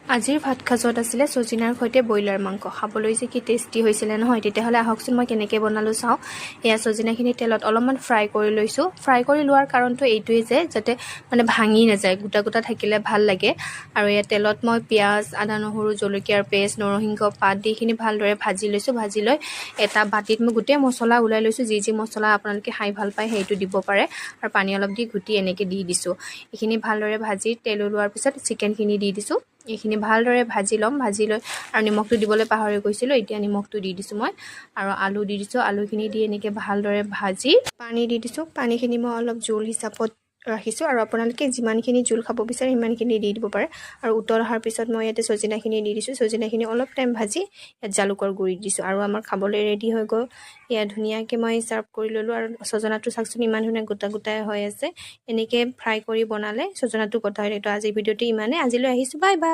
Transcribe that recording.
আজিৰ ভাত খাজত আছিলে সজিনাৰ সৈতে ব্ৰইলাৰ মাংস খাবলৈ যে কি টেষ্টি হৈছিলে নহয় তেতিয়াহ'লে আহকচোন মই কেনেকৈ বনালোঁ চাওঁ এয়া সজিনাখিনি তেলত অলপমান ফ্ৰাই কৰি লৈছোঁ ফ্ৰাই কৰি লোৱাৰ কাৰণটো এইটোৱেই যে যাতে মানে ভাঙি নাযায় গোটা গোটা থাকিলে ভাল লাগে আৰু এয়া তেলত মই পিঁয়াজ আদা নহৰু জলকীয়াৰ পেষ্ট নৰসিংহ পাত দি এইখিনি ভালদৰে ভাজি লৈছোঁ ভাজি লৈ এটা বাটিত মই গোটেই মছলা ওলাই লৈছোঁ যি মছলা আপোনালোকে খাই ভাল পায় সেইটো দিব পাৰে আৰু পানী অলপ দি ঘুটি এনেকৈ দি দিছোঁ এইখিনি ভালদৰে ভাজি তেল ওলোৱাৰ পিছত চিকেনখিনি দি দিছোঁ এইখিনি ভালদৰে ভাজি ল'ম ভাজি লৈ আৰু নিমখটো দিবলৈ পাহৰি গৈছিলোঁ এতিয়া নিমখটো দি দিছোঁ মই আৰু আলু দি দিছোঁ আলুখিনি দি এনেকৈ ভালদৰে ভাজি পানী দি দিছোঁ পানীখিনি মই অলপ জোল হিচাপত ৰাখিছোঁ আৰু আপোনালোকে যিমানখিনি জোল খাব বিচাৰে সিমানখিনি দি দিব পাৰে আৰু উতল অহাৰ পিছত মই ইয়াতে সজিনাখিনি দি দিছোঁ সজিনাখিনি অলপ টাইম ভাজি ইয়াত জালুকৰ গুড়ি দিছোঁ আৰু আমাৰ খাবলৈ ৰেডি হৈ গ'ল ইয়াত ধুনীয়াকৈ মই ছাৰ্ভ কৰি ল'লোঁ আৰু সজনাটো চাওকচোন ইমান ধুনীয়া গোটা গোটাই হৈ আছে এনেকৈ ফ্ৰাই কৰি বনালে সজনাটো গোটা হৈ থাকে তো আজিৰ ভিডিঅ'টো ইমানেই আজিলৈ আহিছোঁ বাই বাই